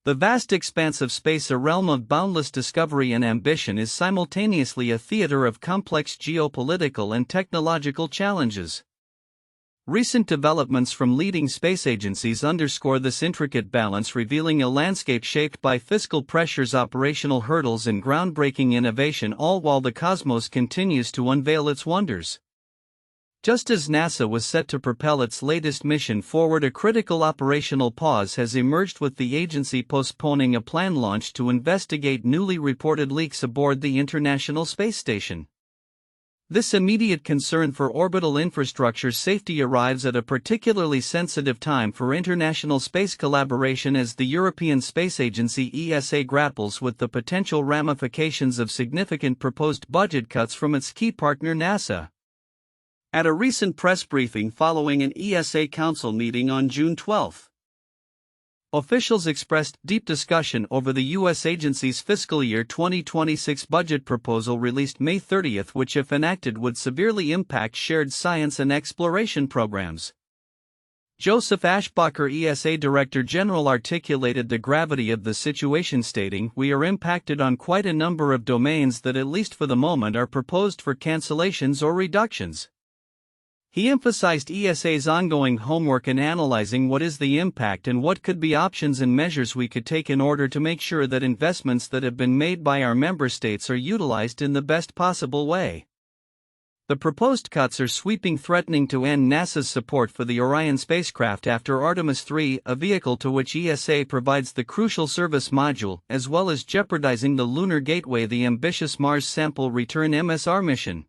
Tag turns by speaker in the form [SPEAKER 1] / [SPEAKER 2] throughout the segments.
[SPEAKER 1] The vast expanse of space, a realm of boundless discovery and ambition, is simultaneously a theater of complex geopolitical and technological challenges. Recent developments from leading space agencies underscore this intricate balance, revealing a landscape shaped by fiscal pressures, operational hurdles, and groundbreaking innovation, all while the cosmos continues to unveil its wonders. Just as NASA was set to propel its latest mission forward, a critical operational pause has emerged, with the agency postponing a planned launch to investigate newly reported leaks aboard the International Space Station. This immediate concern for orbital infrastructure safety arrives at a particularly sensitive time for international space collaboration, as the European Space Agency (ESA) grapples with the potential ramifications of significant proposed budget cuts from its key partner NASA. At a recent press briefing following an ESA Council meeting on June 12, officials expressed deep discussion over the U.S. agency's fiscal year 2026 budget proposal released May 30, which, if enacted, would severely impact shared science and exploration programs. Joseph Ashbacher, ESA Director General, articulated the gravity of the situation, stating, "We are impacted on quite a number of domains that, at least for the moment, are proposed for cancellations or reductions." He emphasized ESA's ongoing homework in analyzing what is the impact and what could be options and measures we could take in order to make sure that investments that have been made by our member states are utilized in the best possible way. The proposed cuts are sweeping, threatening to end NASA's support for the Orion spacecraft after Artemis 3, a vehicle to which ESA provides the crucial service module, as well as jeopardizing the Lunar Gateway, the ambitious Mars Sample Return (MSR) mission,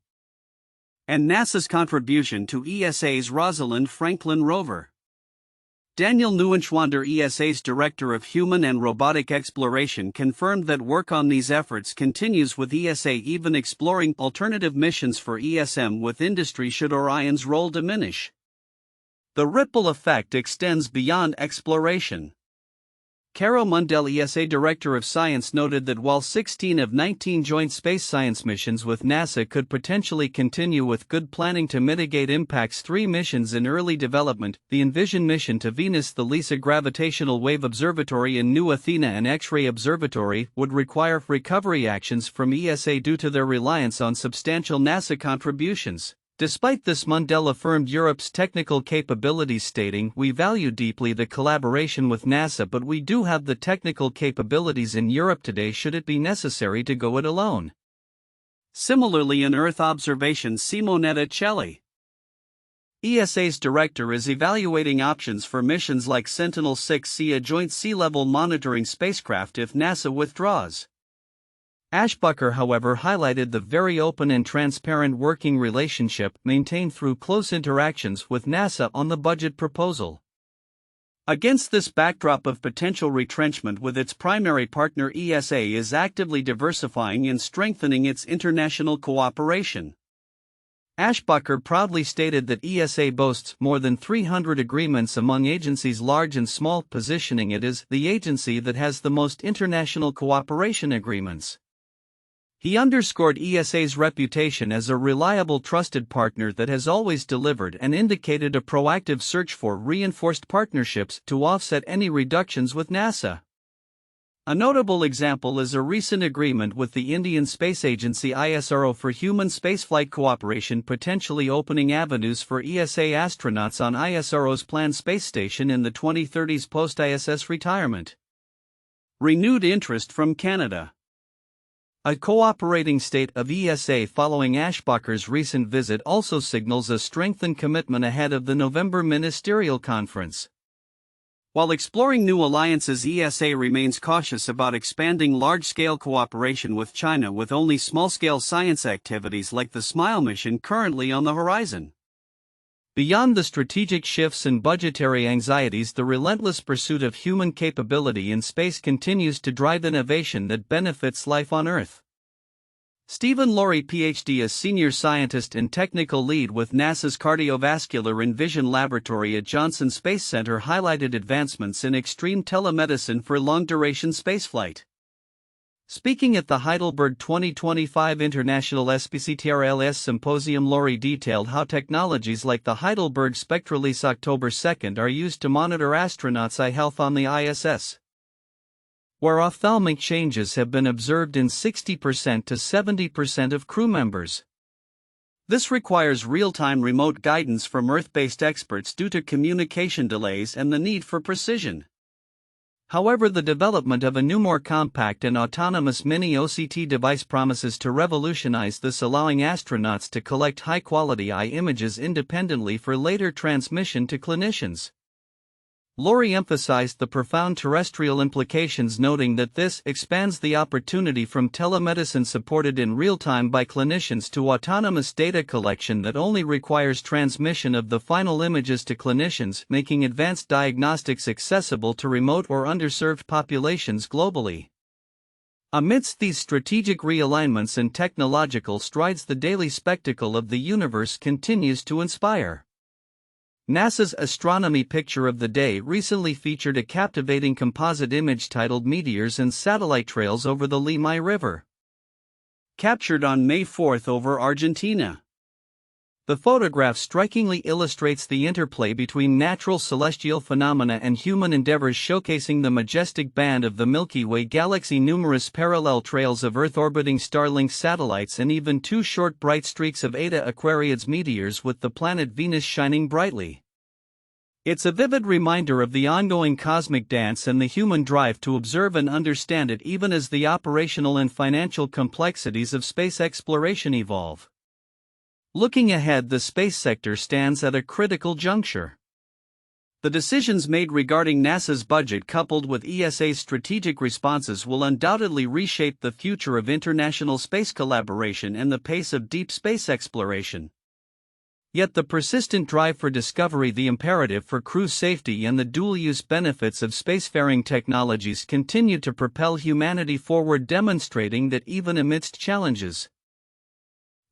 [SPEAKER 1] and NASA's contribution to ESA's Rosalind Franklin rover. Daniel Neuenschwander, ESA's Director of Human and Robotic Exploration, confirmed that work on these efforts continues, with ESA even exploring alternative missions for ESM with industry should Orion's role diminish. The ripple effect extends beyond exploration. Caro Mundell, ESA Director of Science, noted that while 16 of 19 joint space science missions with NASA could potentially continue with good planning to mitigate impacts, 3 missions in early development, the Envision mission to Venus, the LISA Gravitational Wave Observatory in New Athena, and X-ray Observatory, would require recovery actions from ESA due to their reliance on substantial NASA contributions. Despite this, Mundell affirmed Europe's technical capabilities, stating, "We value deeply the collaboration with NASA, but we do have the technical capabilities in Europe today should it be necessary to go it alone." Similarly, in Earth observation, Simonetta Celli, ESA's director, is evaluating options for missions like Sentinel-6C, a joint sea-level monitoring spacecraft, if NASA withdraws. Ashbacher, however, highlighted the very open and transparent working relationship maintained through close interactions with NASA on the budget proposal. Against this backdrop of potential retrenchment with its primary partner, ESA is actively diversifying and strengthening its international cooperation. Ashbacher proudly stated that ESA boasts more than 300 agreements among agencies large and small, positioning it as the agency that has the most international cooperation agreements. He underscored ESA's reputation as a reliable, trusted partner that has always delivered, and indicated a proactive search for reinforced partnerships to offset any reductions with NASA. A notable example is a recent agreement with the Indian Space Agency (ISRO) for human spaceflight cooperation, potentially opening avenues for ESA astronauts on ISRO's planned space station in the 2030s post-ISS retirement. Renewed interest from Canada. A cooperating state of ESA following Ashbacher's recent visit also signals a strengthened commitment ahead of the November ministerial conference. While exploring new alliances, ESA remains cautious about expanding large-scale cooperation with China, with only small-scale science activities like the SMILE mission currently on the horizon. Beyond the strategic shifts and budgetary anxieties, the relentless pursuit of human capability in space continues to drive innovation that benefits life on Earth. Stephen Laurie, PhD, a senior scientist and technical lead with NASA's Cardiovascular Envision Laboratory at Johnson Space Center, highlighted advancements in extreme telemedicine for long-duration spaceflight. Speaking at the Heidelberg 2025 International SPCTRLS Symposium, Laurie detailed how technologies like the Heidelberg Spectralise October 2 are used to monitor astronauts' eye health on the ISS. where ophthalmic changes have been observed in 60% to 70% of crew members. This requires real-time remote guidance from Earth-based experts due to communication delays and the need for precision. However, the development of a new more compact and autonomous mini OCT device promises to revolutionize this, allowing astronauts to collect high-quality eye images independently for later transmission to clinicians. Lori emphasized the profound terrestrial implications, noting that this expands the opportunity from telemedicine supported in real time by clinicians to autonomous data collection that only requires transmission of the final images to clinicians, making advanced diagnostics accessible to remote or underserved populations globally. Amidst these strategic realignments and technological strides, the daily spectacle of the universe continues to inspire. NASA's Astronomy Picture of the Day recently featured a captivating composite image titled Meteors and Satellite Trails over the Limay River, captured on May 4 over Argentina. The photograph strikingly illustrates the interplay between natural celestial phenomena and human endeavors, showcasing the majestic band of the Milky Way galaxy, numerous parallel trails of Earth-orbiting Starlink satellites, and even two short bright streaks of Eta Aquariids meteors with the planet Venus shining brightly. It's a vivid reminder of the ongoing cosmic dance and the human drive to observe and understand it, even as the operational and financial complexities of space exploration evolve. Looking ahead, the space sector stands at a critical juncture. The decisions made regarding NASA's budget, coupled with ESA's strategic responses, will undoubtedly reshape the future of international space collaboration and the pace of deep space exploration. Yet the persistent drive for discovery, the imperative for crew safety, and the dual-use benefits of spacefaring technologies continue to propel humanity forward, demonstrating that even amidst challenges,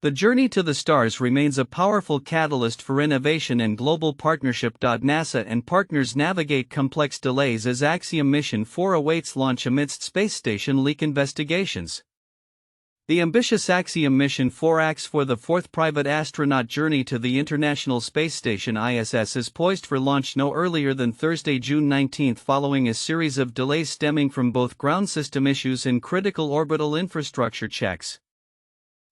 [SPEAKER 1] the journey to the stars remains a powerful catalyst for innovation and global partnership. NASA and partners navigate complex delays as Axiom Mission 4 awaits launch amidst space station leak investigations. The ambitious Axiom Mission 4 acts for the fourth private astronaut journey to the International Space Station (ISS) is poised for launch no earlier than Thursday, June 19, following a series of delays stemming from both ground system issues and critical orbital infrastructure checks.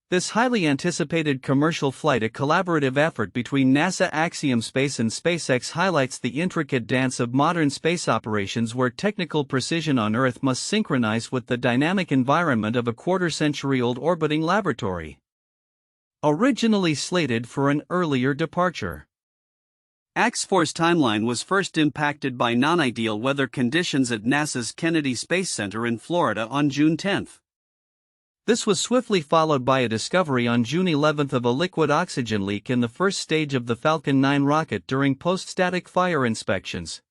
[SPEAKER 1] This highly anticipated commercial flight, a collaborative effort between NASA, Axiom Space and SpaceX, highlights the intricate dance of modern space operations, where technical precision on Earth must synchronize with the dynamic environment of a quarter-century-old orbiting laboratory. Originally slated for an earlier departure, Ax-4's timeline was first impacted by non-ideal weather conditions at NASA's Kennedy Space Center in Florida on June 10. This was swiftly followed by a discovery on June 11 of a liquid oxygen leak in the first stage of the Falcon 9 rocket during post-static fire inspections.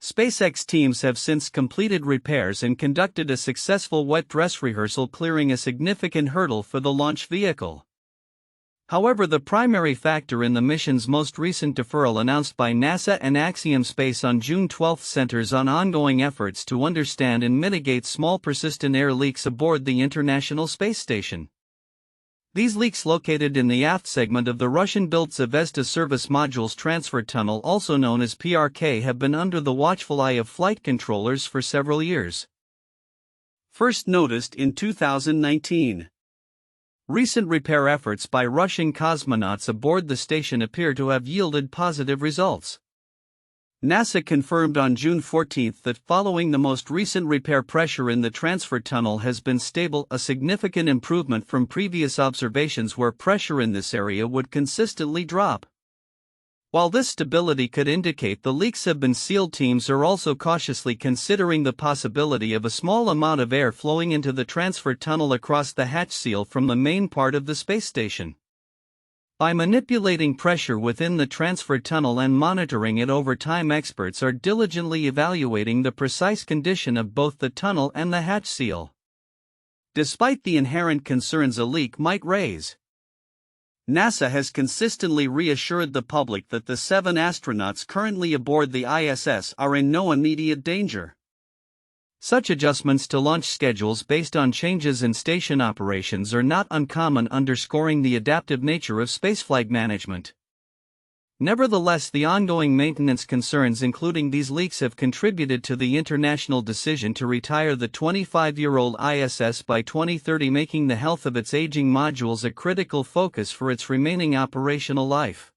[SPEAKER 1] SpaceX teams have since completed repairs and conducted a successful wet dress rehearsal, clearing a significant hurdle for the launch vehicle. However, the primary factor in the mission's most recent deferral, announced by NASA and Axiom Space on June 12, centers on ongoing efforts to understand and mitigate small persistent air leaks aboard the International Space Station. These leaks, located in the aft segment of the Russian-built Zvezda service module's transfer tunnel, also known as PRK, have been under the watchful eye of flight controllers for several years. First noticed in 2019. Recent repair efforts by Russian cosmonauts aboard the station appear to have yielded positive results. NASA confirmed on June 14 that following the most recent repair, pressure in the transfer tunnel has been stable, a significant improvement from previous observations where pressure in this area would consistently drop. While this stability could indicate the leaks have been sealed, teams are also cautiously considering the possibility of a small amount of air flowing into the transfer tunnel across the hatch seal from the main part of the space station. By manipulating pressure within the transfer tunnel and monitoring it over time, experts are diligently evaluating the precise condition of both the tunnel and the hatch seal. Despite the inherent concerns a leak might raise, NASA has consistently reassured the public that the 7 astronauts currently aboard the ISS are in no immediate danger. Such adjustments to launch schedules based on changes in station operations are not uncommon, underscoring the adaptive nature of spaceflight management. Nevertheless, the ongoing maintenance concerns including these leaks have contributed to the international decision to retire the 25-year-old ISS by 2030, making the health of its aging modules a critical focus for its remaining operational life.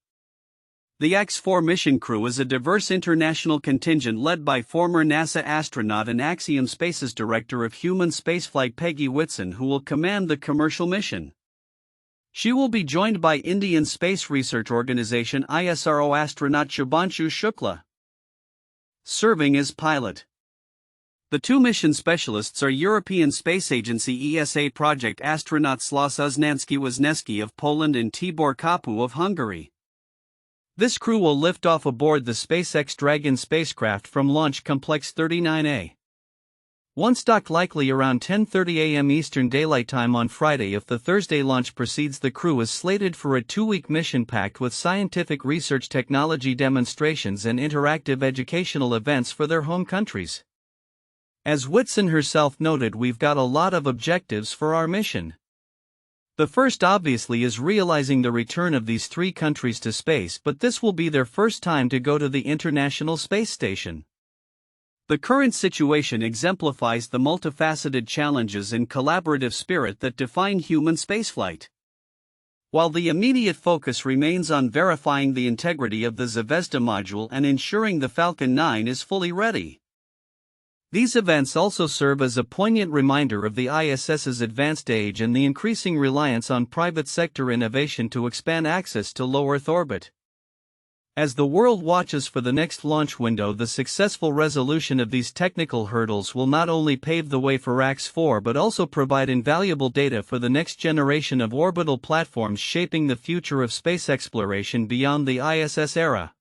[SPEAKER 1] The X-4 mission crew is a diverse international contingent led by former NASA astronaut and Axiom Space's Director of Human Spaceflight Peggy Whitson, who will command the commercial mission. She will be joined by Indian Space Research Organisation ISRO astronaut Shubhanshu Shukla, serving as pilot. The two mission specialists are European Space Agency ESA project astronauts Laszlo Uznansky of Poland and Tibor Kapu of Hungary. This crew will lift off aboard the SpaceX Dragon spacecraft from Launch Complex 39A. Once docked, likely around 10:30 a.m. Eastern Daylight Time on Friday. If the Thursday launch proceeds, the crew is slated for a 2-week mission packed with scientific research, technology demonstrations and interactive educational events for their home countries. As Whitson herself noted, "We've got a lot of objectives for our mission. The first obviously is realizing the return of these 3 countries to space, but this will be their first time to go to the International Space Station. The current situation exemplifies the multifaceted challenges and collaborative spirit that define human spaceflight. While the immediate focus remains on verifying the integrity of the Zvezda module and ensuring the Falcon 9 is fully ready. These events also serve as a poignant reminder of the ISS's advanced age and the increasing reliance on private sector innovation to expand access to low Earth orbit. As the world watches for the next launch window, the successful resolution of these technical hurdles will not only pave the way for X-4 but also provide invaluable data for the next generation of orbital platforms shaping the future of space exploration beyond the ISS era.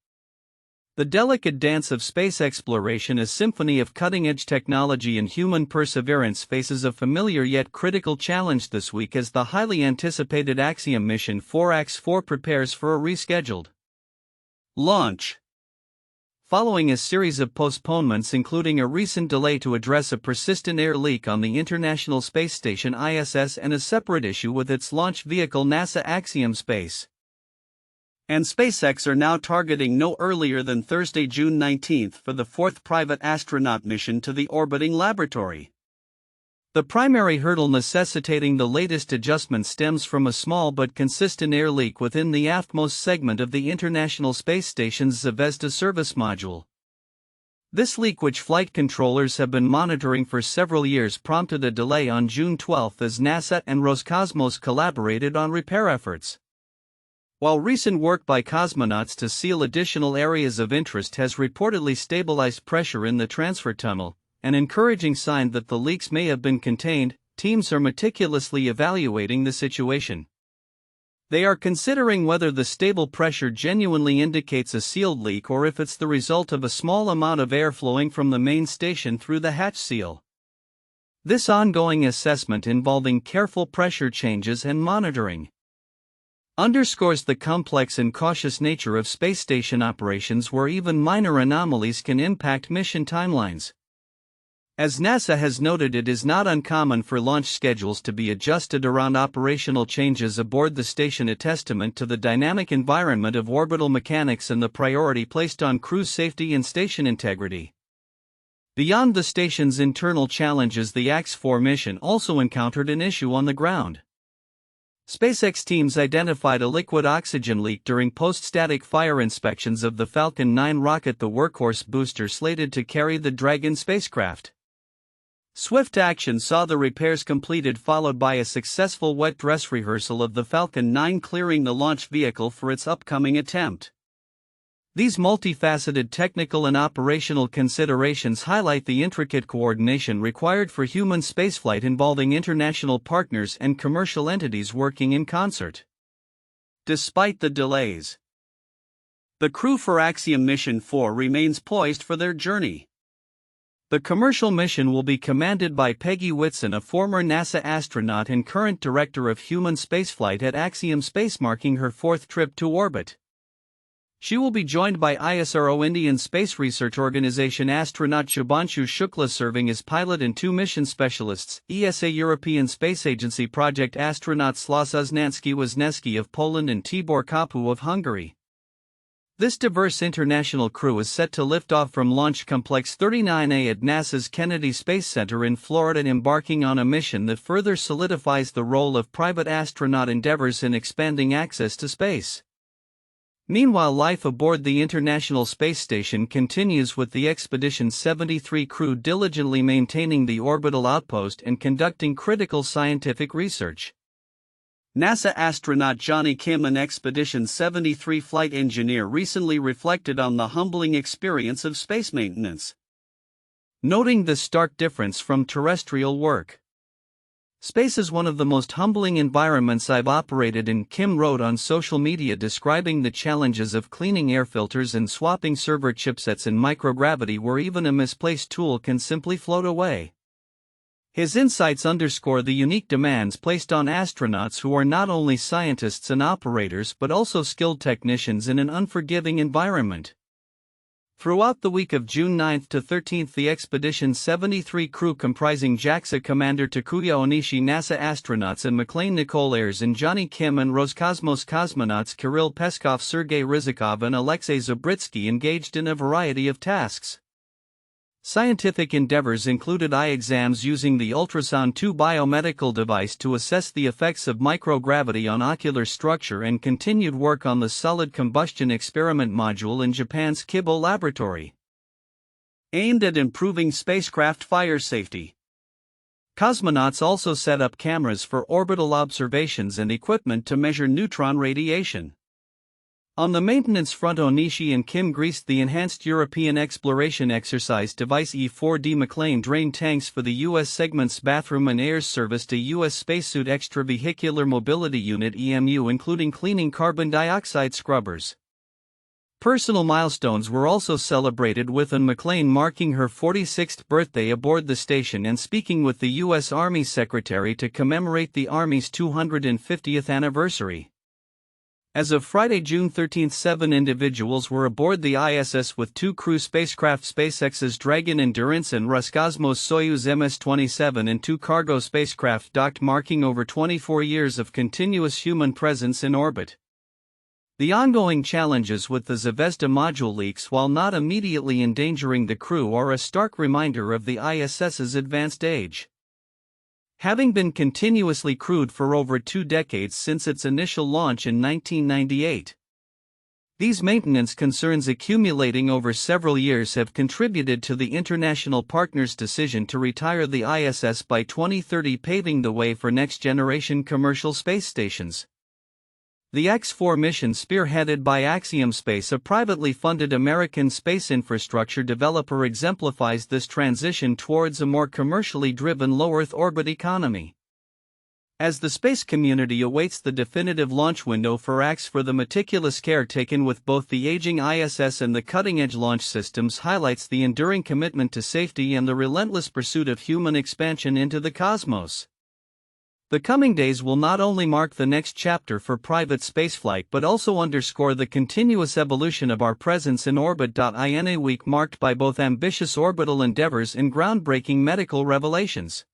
[SPEAKER 1] The delicate dance of space exploration, a symphony of cutting-edge technology and human perseverance, faces a familiar yet critical challenge this week as the highly anticipated Axiom Mission 4X4 prepares for a rescheduled launch. Following a series of postponements, including a recent delay to address a persistent air leak on the International Space Station ISS and a separate issue with its launch vehicle NASA Axiom Space and SpaceX, are now targeting no earlier than Thursday, June 19 for the 4th private astronaut mission to the orbiting laboratory. The primary hurdle necessitating the latest adjustment stems from a small but consistent air leak within the aftmost segment of the International Space Station's Zvezda service module. This leak, which flight controllers have been monitoring for several years, prompted a delay on June 12 as NASA and Roscosmos collaborated on repair efforts. While recent work by cosmonauts to seal additional areas of interest has reportedly stabilized pressure in the transfer tunnel, an encouraging sign that the leaks may have been contained, teams are meticulously evaluating the situation. They are considering whether the stable pressure genuinely indicates a sealed leak or if it's the result of a small amount of air flowing from the main station through the hatch seal. This ongoing assessment, involving careful pressure changes and monitoring, underscores the complex and cautious nature of space station operations, where even minor anomalies can impact mission timelines. As NASA has noted, it is not uncommon for launch schedules to be adjusted around operational changes aboard the station, a testament to the dynamic environment of orbital mechanics and the priority placed on crew safety and station integrity. Beyond the station's internal challenges, the X-4 mission also encountered an issue on the ground. SpaceX teams identified a liquid oxygen leak during post-static fire inspections of the Falcon 9 rocket, the workhorse booster slated to carry the Dragon spacecraft. Swift action saw the repairs completed, followed by a successful wet dress rehearsal of the Falcon 9 clearing the launch vehicle for its upcoming attempt. These multifaceted technical and operational considerations highlight the intricate coordination required for human spaceflight, involving international partners and commercial entities working in concert. Despite the delays, the crew for Axiom Mission 4 remains poised for their journey. The commercial mission will be commanded by Peggy Whitson, a former NASA astronaut and current director of human spaceflight at Axiom Space, marking her 4th trip to orbit. She will be joined by ISRO Indian Space Research Organisation astronaut Shubhanshu Shukla, serving as pilot, and 2 mission specialists, ESA European Space Agency project astronauts Laszlo Uznansky of Poland and Tibor Kapu of Hungary. This diverse international crew is set to lift off from Launch Complex 39A at NASA's Kennedy Space Center in Florida, embarking on a mission that further solidifies the role of private astronaut endeavors in expanding access to space. Meanwhile, life aboard the International Space Station continues, with the Expedition 73 crew diligently maintaining the orbital outpost and conducting critical scientific research. NASA astronaut Johnny Kim, an Expedition 73 flight engineer, recently reflected on the humbling experience of space maintenance, noting the stark difference from terrestrial work. "Space is one of the most humbling environments I've operated in," Kim wrote on social media, describing the challenges of cleaning air filters and swapping server chipsets in microgravity, where even a misplaced tool can simply float away. His insights underscore the unique demands placed on astronauts, who are not only scientists and operators but also skilled technicians in an unforgiving environment. Throughout the week of June 9 to 13, the Expedition 73 crew, comprising JAXA Commander Takuya Onishi, NASA astronauts and McLean Nicole Ayers and Johnny Kim, and Roscosmos cosmonauts Kirill Peskov, Sergei Rizikov and Alexei Zabritsky, engaged in a variety of tasks. Scientific endeavors included eye exams using the ultrasound 2 biomedical device to assess the effects of microgravity on ocular structure, and continued work on the solid combustion experiment module in Japan's Kibo laboratory, aimed at improving spacecraft fire safety. Cosmonauts also set up cameras for orbital observations and equipment to measure neutron radiation. On the maintenance front, Onishi and Kim greased the Enhanced European Exploration Exercise Device E-4D McLean drained tanks for the U.S. segment's bathroom, and Ayers serviced a U.S. Spacesuit Extravehicular Mobility Unit (EMU), including cleaning carbon dioxide scrubbers. Personal milestones were also celebrated, with Ann McLean marking her 46th birthday aboard the station and speaking with the U.S. Army Secretary to commemorate the Army's 250th anniversary. As of Friday, June 13, 7 individuals were aboard the ISS, with 2 crew spacecraft, SpaceX's Dragon Endurance and Roscosmos Soyuz MS-27, and 2 cargo spacecraft docked, marking over 24 years of continuous human presence in orbit. The ongoing challenges with the Zvezda module leaks, while not immediately endangering the crew, are a stark reminder of the ISS's advanced age. Having been continuously crewed for over 2 decades since its initial launch in 1998. These maintenance concerns, accumulating over several years, have contributed to the international partners' decision to retire the ISS by 2030, paving the way for next-generation commercial space stations. The X-4 mission, spearheaded by Axiom Space, a privately funded American space infrastructure developer, exemplifies this transition towards a more commercially driven low-Earth orbit economy. As the space community awaits the definitive launch window for X-4, the meticulous care taken with both the aging ISS and the cutting-edge launch systems highlights the enduring commitment to safety and the relentless pursuit of human expansion into the cosmos. The coming days will not only mark the next chapter for private spaceflight but also underscore the continuous evolution of our presence in orbit. In a week marked by both ambitious orbital endeavors and groundbreaking medical revelations,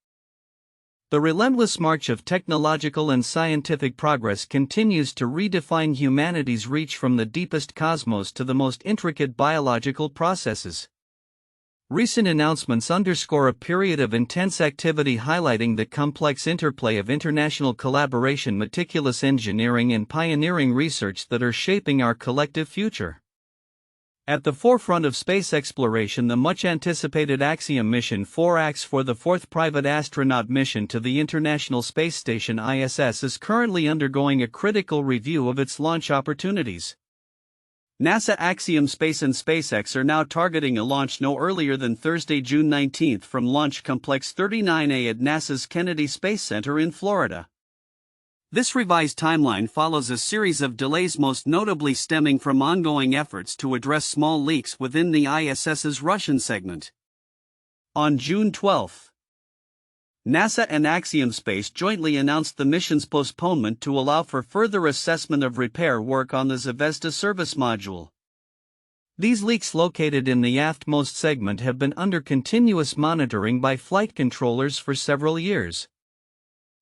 [SPEAKER 1] the relentless march of technological and scientific progress continues to redefine humanity's reach, from the deepest cosmos to the most intricate biological processes. Recent announcements underscore a period of intense activity, highlighting the complex interplay of international collaboration, meticulous engineering, and pioneering research that are shaping our collective future. At the forefront of space exploration, the much-anticipated Axiom Mission 4X, for the 4th private astronaut mission to the International Space Station (ISS), is currently undergoing a critical review of its launch opportunities. NASA, Axiom Space and SpaceX are now targeting a launch no earlier than Thursday, June 19 from Launch Complex 39A at NASA's Kennedy Space Center in Florida. This revised timeline follows a series of delays, most notably stemming from ongoing efforts to address small leaks within the ISS's Russian segment. On June 12, NASA and Axiom Space jointly announced the mission's postponement to allow for further assessment of repair work on the Zvezda service module. These leaks, located in the aftmost segment, have been under continuous monitoring by flight controllers for several years.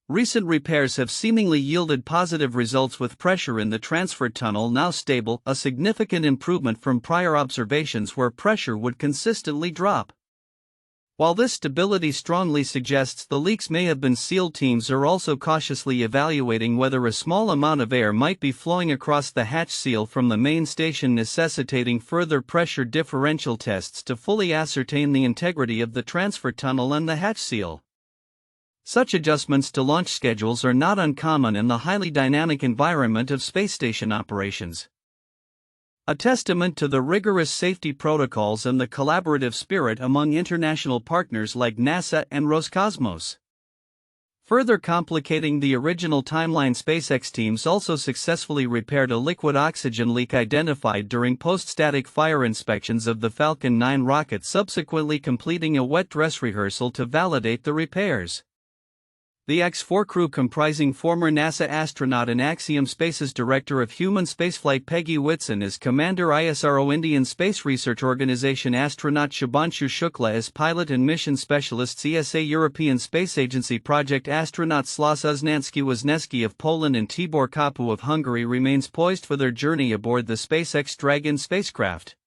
[SPEAKER 1] Recent repairs have seemingly yielded positive results, with pressure in the transfer tunnel now stable, a significant improvement from prior observations where pressure would consistently drop. While this stability strongly suggests the leaks may have been sealed, teams are also cautiously evaluating whether a small amount of air might be flowing across the hatch seal from the main station, necessitating further pressure differential tests to fully ascertain the integrity of the transfer tunnel and the hatch seal. Such adjustments to launch schedules are not uncommon in the highly dynamic environment of space station operations. A testament to the rigorous safety protocols and the collaborative spirit among international partners like NASA and Roscosmos. Further complicating the original timeline, SpaceX teams also successfully repaired a liquid oxygen leak identified during post-static fire inspections of the Falcon 9 rocket, subsequently completing a wet dress rehearsal to validate the repairs. The X-4 crew, comprising former NASA astronaut and Axiom Space's Director of Human Spaceflight Peggy Whitson as Commander, ISRO Indian Space Research Organization astronaut Shubhanshu Shukla as pilot and mission specialists, ESA European Space Agency project astronaut Sław Uznański of Poland and Tibor Kapu of Hungary remains poised for their journey aboard the SpaceX Dragon spacecraft.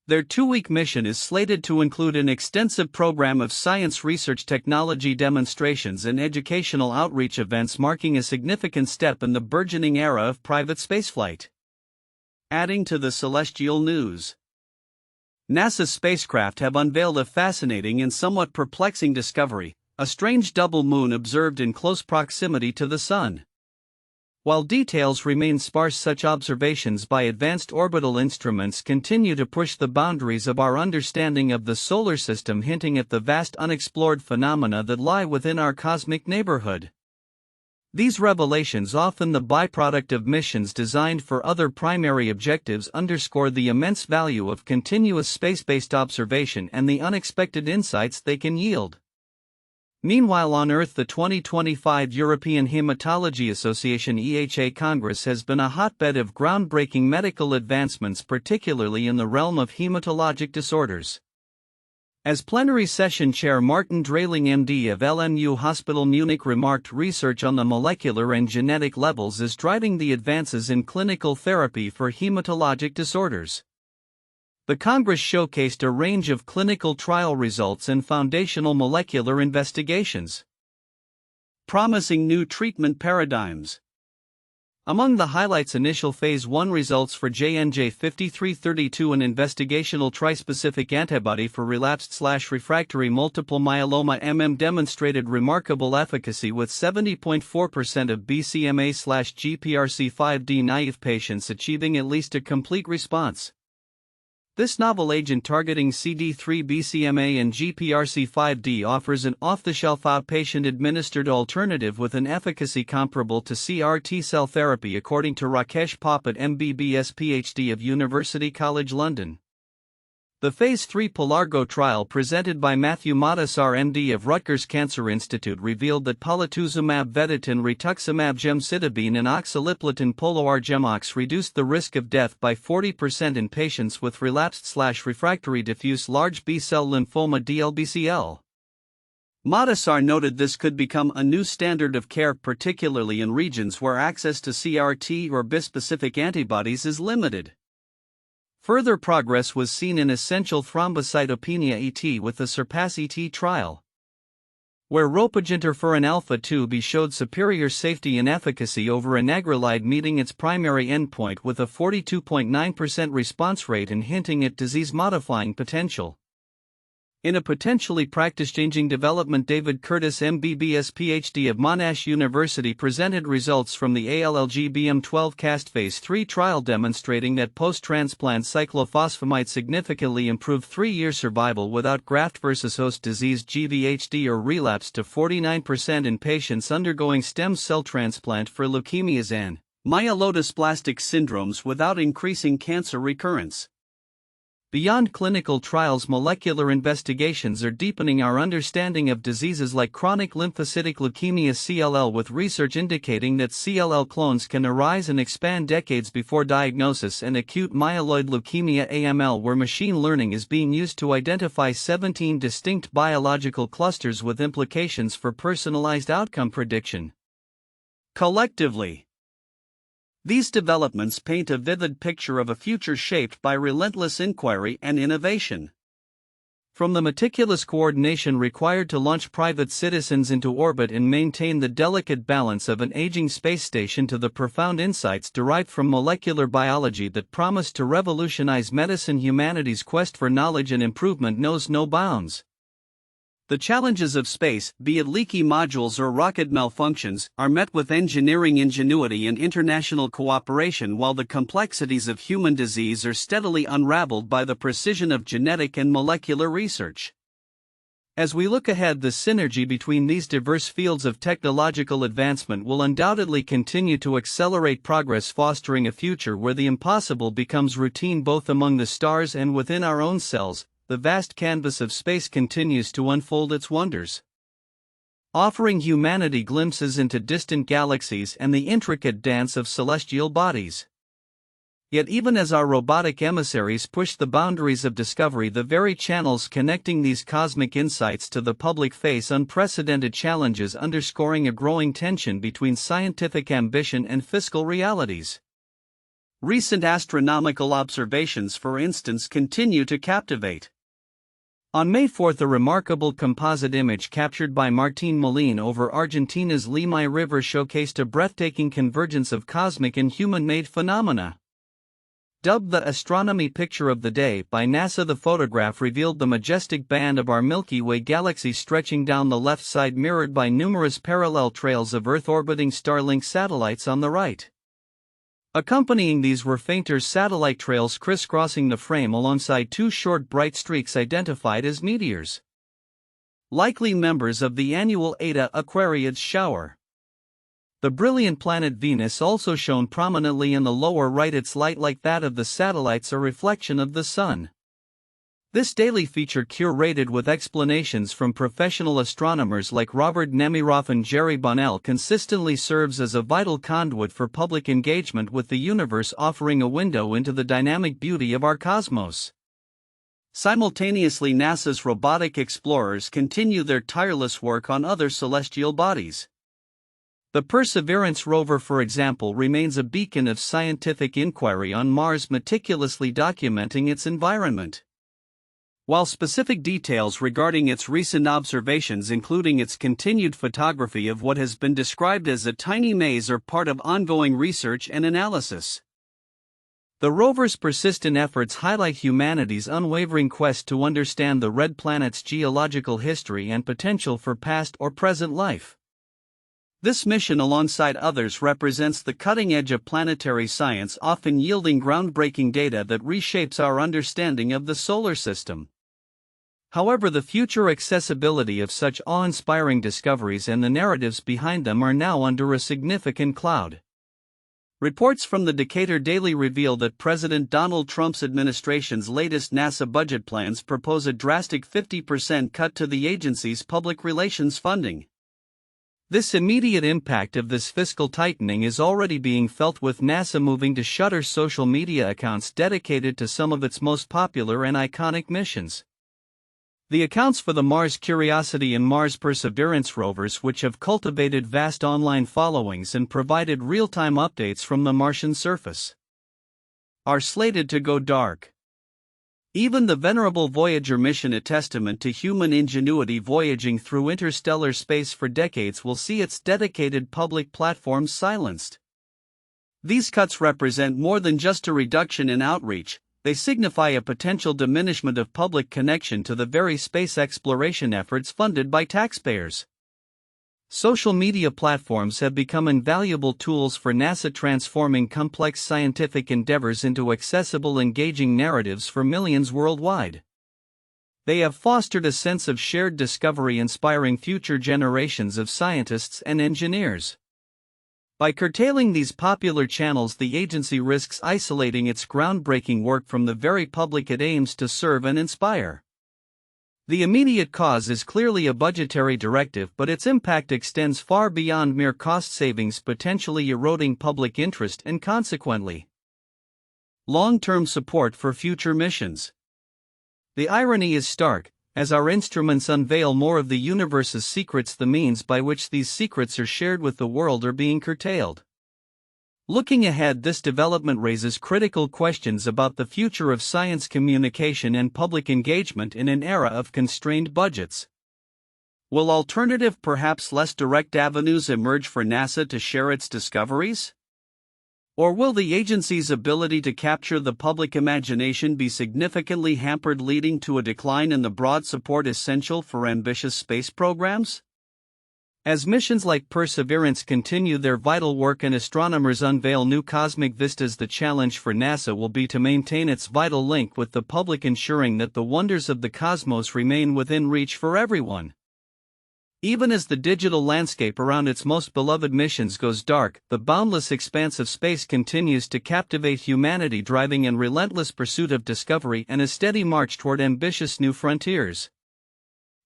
[SPEAKER 1] Their 2-week mission is slated to include an extensive program of science research, technology demonstrations, and educational outreach events, marking a significant step in the burgeoning era of private spaceflight. Adding to the celestial news, NASA's spacecraft have unveiled a fascinating and somewhat perplexing discovery: a strange double moon observed in close proximity to the Sun. While details remain sparse, such observations by advanced orbital instruments continue to push the boundaries of our understanding of the solar system, hinting at the vast unexplored phenomena that lie within our cosmic neighborhood. These revelations, often the byproduct of missions designed for other primary objectives, underscore the immense value of continuous space-based observation and the unexpected insights they can yield. Meanwhile, on Earth, the 2025 European Hematology Association (EHA) Congress has been a hotbed of groundbreaking medical advancements, particularly in the realm of hematologic disorders. As plenary session chair Martin Drehling, MD of LMU Hospital Munich, remarked, research on the molecular and genetic levels is driving the advances in clinical therapy for hematologic disorders. The Congress showcased a range of clinical trial results and foundational molecular investigations, promising new treatment paradigms. Among the highlights, initial Phase 1 results for JNJ-5332, an investigational trispecific antibody for relapsed/refractory multiple myeloma MM, demonstrated remarkable efficacy with 70.4% of BCMA/GPRC5D naive patients achieving at least a complete response. This novel agent targeting CD3, BCMA, and GPRC5D offers an off-the-shelf outpatient-administered alternative with an efficacy comparable to CR T-cell therapy, according to Rakesh Popat, MBBS PhD of University College London. The Phase 3 POLARGO trial, presented by Matthew Madasar, MD of Rutgers Cancer Institute, revealed that polatuzumab vedotin, rituximab gemcitabine, and oxaliplatin poloargemox reduced the risk of death by 40% in patients with relapsed/refractory diffuse large B-cell lymphoma (DLBCL). Madasar noted this could become a new standard of care, particularly in regions where access to CRT or bispecific antibodies is limited. Further progress was seen in essential thrombocytopenia (ET) with the SURPASS-ET trial, where ropinterferon alpha-2b showed superior safety and efficacy over anagrelide, meeting its primary endpoint with a 42.9% response rate and hinting at disease-modifying potential. In a potentially practice-changing development, David Curtis, MBBS PhD of Monash University, presented results from the ALLG-BM12 CAST Phase 3 trial demonstrating that post-transplant cyclophosphamide significantly improved 3-year survival without graft-versus-host disease (GVHD) or relapse to 49% in patients undergoing stem cell transplant for leukemias and myelodysplastic syndromes without increasing cancer recurrence. Beyond clinical trials, molecular investigations are deepening our understanding of diseases like chronic lymphocytic leukemia (CLL), with research indicating that CLL clones can arise and expand decades before diagnosis, and acute myeloid leukemia (AML), where machine learning is being used to identify 17 distinct biological clusters with implications for personalized outcome prediction. Collectively, these developments paint a vivid picture of a future shaped by relentless inquiry and innovation. From the meticulous coordination required to launch private citizens into orbit and maintain the delicate balance of an aging space station to the profound insights derived from molecular biology that promise to revolutionize medicine, humanity's quest for knowledge and improvement knows no bounds. The challenges of space, be it leaky modules or rocket malfunctions, are met with engineering ingenuity and international cooperation, while the complexities of human disease are steadily unraveled by the precision of genetic and molecular research. As we look ahead, the synergy between these diverse fields of technological advancement will undoubtedly continue to accelerate progress, fostering a future where the impossible becomes routine both among the stars and within our own cells. The vast canvas of space continues to unfold its wonders, offering humanity glimpses into distant galaxies and the intricate dance of celestial bodies. Yet even as our robotic emissaries push the boundaries of discovery, the very channels connecting these cosmic insights to the public face unprecedented challenges, underscoring a growing tension between scientific ambition and fiscal realities. Recent astronomical observations, for instance, continue to captivate. On May 4, a remarkable composite image captured by Martín Molin over Argentina's Limay River showcased a breathtaking convergence of cosmic and human-made phenomena. Dubbed the Astronomy Picture of the Day by NASA, the photograph revealed the majestic band of our Milky Way galaxy stretching down the left side, mirrored by numerous parallel trails of Earth-orbiting Starlink satellites on the right. Accompanying these were fainter satellite trails crisscrossing the frame alongside two short bright streaks identified as meteors, likely members of the annual Eta Aquariids shower. The brilliant planet Venus also shone prominently in the lower right, its light, like that of the satellites, a reflection of the Sun. This daily feature, curated with explanations from professional astronomers like Robert Nemiroff and Jerry Bonnell, consistently serves as a vital conduit for public engagement with the universe, offering a window into the dynamic beauty of our cosmos. Simultaneously, NASA's robotic explorers continue their tireless work on other celestial bodies. The Perseverance rover, for example, remains a beacon of scientific inquiry on Mars, meticulously documenting its environment. While specific details regarding its recent observations, including its continued photography of what has been described as a tiny maze, are part of ongoing research and analysis. The rover's persistent efforts highlight humanity's unwavering quest to understand the red planet's geological history and potential for past or present life. This mission, alongside others, represents the cutting edge of planetary science, often yielding groundbreaking data that reshapes our understanding of the solar system. However, the future accessibility of such awe-inspiring discoveries and the narratives behind them are now under a significant cloud. Reports from the Decatur Daily reveal that President Donald Trump's administration's latest NASA budget plans propose a drastic 50% cut to the agency's public relations funding. This immediate impact of this fiscal tightening is already being felt, with NASA moving to shutter social media accounts dedicated to some of its most popular and iconic missions. The accounts for the Mars Curiosity and Mars Perseverance rovers, which have cultivated vast online followings and provided real-time updates from the Martian surface, are slated to go dark. Even the venerable Voyager mission, a testament to human ingenuity voyaging through interstellar space for decades, will see its dedicated public platforms silenced. These cuts represent more than just a reduction in outreach. They signify a potential diminishment of public connection to the very space exploration efforts funded by taxpayers. Social media platforms have become invaluable tools for NASA, transforming complex scientific endeavors into accessible, engaging narratives for millions worldwide. They have fostered a sense of shared discovery, inspiring future generations of scientists and engineers. By curtailing these popular channels, the agency risks isolating its groundbreaking work from the very public it aims to serve and inspire. The immediate cause is clearly a budgetary directive, but its impact extends far beyond mere cost savings, potentially eroding public interest and consequently long-term support for future missions. The irony is stark. As our instruments unveil more of the universe's secrets, the means by which these secrets are shared with the world are being curtailed. Looking ahead, this development raises critical questions about the future of science communication and public engagement in an era of constrained budgets. Will alternative, perhaps less direct avenues emerge for NASA to share its discoveries? Or will the agency's ability to capture the public imagination be significantly hampered, leading to a decline in the broad support essential for ambitious space programs? As missions like Perseverance continue their vital work and astronomers unveil new cosmic vistas, the challenge for NASA will be to maintain its vital link with the public, ensuring that the wonders of the cosmos remain within reach for everyone. Even as the digital landscape around its most beloved missions goes dark, the boundless expanse of space continues to captivate humanity, driving in relentless pursuit of discovery and a steady march toward ambitious new frontiers.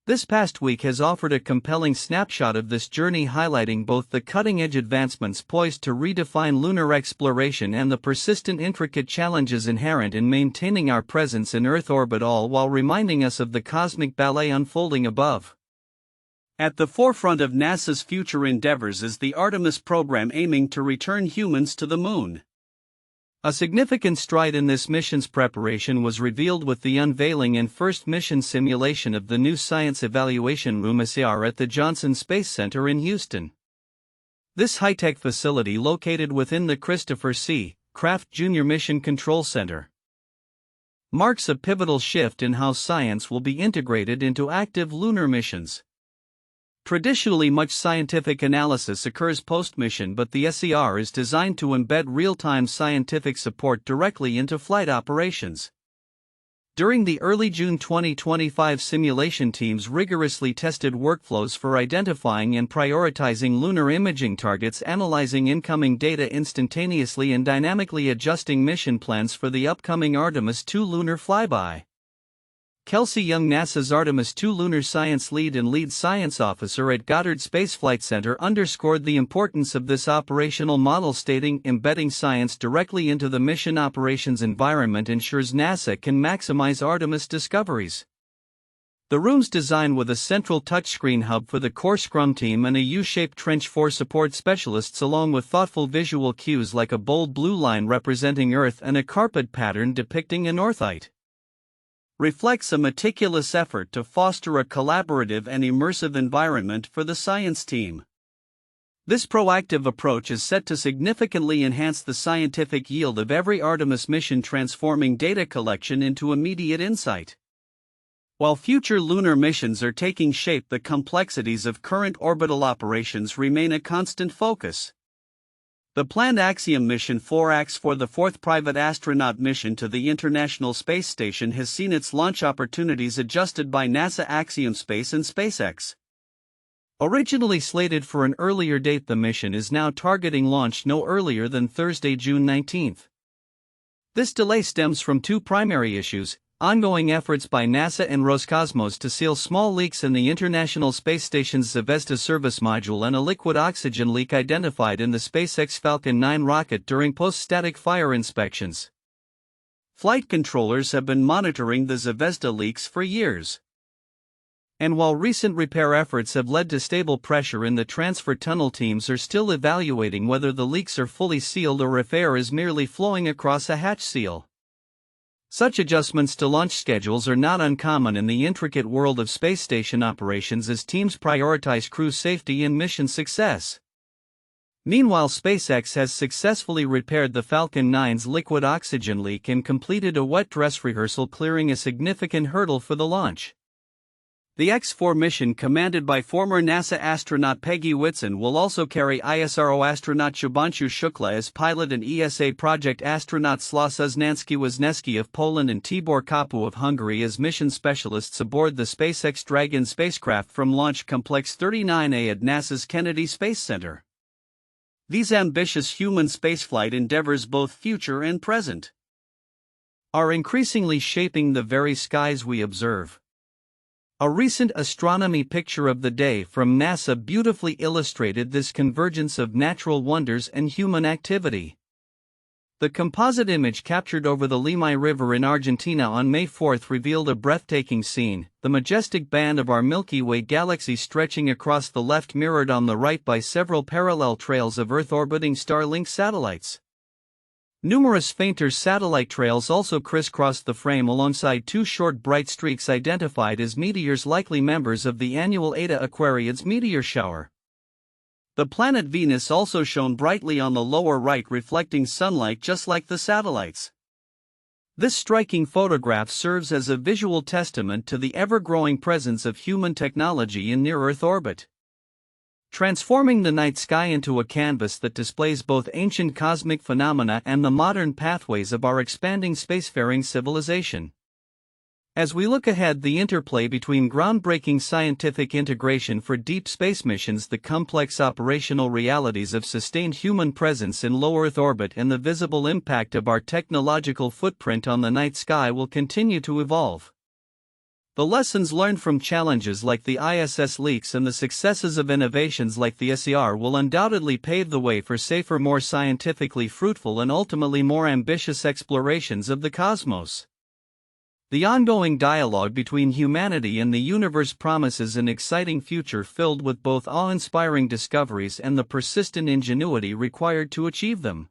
[SPEAKER 1] This past week has offered a compelling snapshot of this journey, highlighting both the cutting-edge advancements poised to redefine lunar exploration and the persistent, intricate challenges inherent in maintaining our presence in Earth orbit, all while reminding us of the cosmic ballet unfolding above. At the forefront of NASA's future endeavors is the Artemis program, aiming to return humans to the Moon. A significant stride in this mission's preparation was revealed with the unveiling and first mission simulation of the new Science Evaluation Room (SER) at the Johnson Space Center in Houston. This high-tech facility, located within the Christopher C. Kraft Jr. Mission Control Center, marks a pivotal shift in how science will be integrated into active lunar missions. Traditionally, much scientific analysis occurs post-mission, but the SER is designed to embed real-time scientific support directly into flight operations. During the early June 2025 simulation, teams rigorously tested workflows for identifying and prioritizing lunar imaging targets, analyzing incoming data instantaneously, and dynamically adjusting mission plans for the upcoming Artemis II lunar flyby. Kelsey Young, NASA's Artemis II lunar science lead and lead science officer at Goddard Spaceflight Center, underscored the importance of this operational model, stating, "Embedding science directly into the mission operations environment ensures NASA can maximize Artemis discoveries." The room's design, with a central touchscreen hub for the core scrum team and a U-shaped trench for support specialists, along with thoughtful visual cues like a bold blue line representing Earth and a carpet pattern depicting a northite, reflects a meticulous effort to foster a collaborative and immersive environment for the science team. This proactive approach is set to significantly enhance the scientific yield of every Artemis mission, transforming data collection into immediate insight. While future lunar missions are taking shape, the complexities of current orbital operations remain a constant focus. The planned Axiom Mission 4X, for the fourth private astronaut mission to the International Space Station, has seen its launch opportunities adjusted by NASA Axiom Space and SpaceX. Originally slated for an earlier date, the mission is now targeting launch no earlier than Thursday, June 19. This delay stems from two primary issues: ongoing efforts by NASA and Roscosmos to seal small leaks in the International Space Station's Zvezda service module, and a liquid oxygen leak identified in the SpaceX Falcon 9 rocket during post-static fire inspections. Flight controllers have been monitoring the Zvezda leaks for years. And while recent repair efforts have led to stable pressure in the transfer tunnel, teams are still evaluating whether the leaks are fully sealed or if air is merely flowing across a hatch seal. Such adjustments to launch schedules are not uncommon in the intricate world of space station operations, as teams prioritize crew safety and mission success. Meanwhile, SpaceX has successfully repaired the Falcon 9's liquid oxygen leak and completed a wet dress rehearsal, clearing a significant hurdle for the launch. The X-4 mission, commanded by former NASA astronaut Peggy Whitson, will also carry ISRO astronaut Shubhanshu Shukla as pilot and ESA project astronaut Sława Uznański-Wisniewski of Poland and Tibor Kapu of Hungary as mission specialists aboard the SpaceX Dragon spacecraft from Launch Complex 39A at NASA's Kennedy Space Center. These ambitious human spaceflight endeavors, both future and present, are increasingly shaping the very skies we observe. A recent astronomy picture of the day from NASA beautifully illustrated this convergence of natural wonders and human activity. The composite image captured over the Limay River in Argentina on May 4 revealed a breathtaking scene, the majestic band of our Milky Way galaxy stretching across the left, mirrored on the right by several parallel trails of Earth-orbiting Starlink satellites. Numerous fainter satellite trails also crisscrossed the frame alongside two short bright streaks identified as meteors, likely members of the annual Eta Aquariids meteor shower. The planet Venus also shone brightly on the lower right, reflecting sunlight just like the satellites. This striking photograph serves as a visual testament to the ever-growing presence of human technology in near-Earth orbit, transforming the night sky into a canvas that displays both ancient cosmic phenomena and the modern pathways of our expanding spacefaring civilization. As we look ahead, the interplay between groundbreaking scientific integration for deep space missions, the complex operational realities of sustained human presence in low Earth orbit, and the visible impact of our technological footprint on the night sky will continue to evolve. The lessons learned from challenges like the ISS leaks and the successes of innovations like the SER will undoubtedly pave the way for safer, more scientifically fruitful, and ultimately more ambitious explorations of the cosmos. The ongoing dialogue between humanity and the universe promises an exciting future filled with both awe-inspiring discoveries and the persistent ingenuity required to achieve them.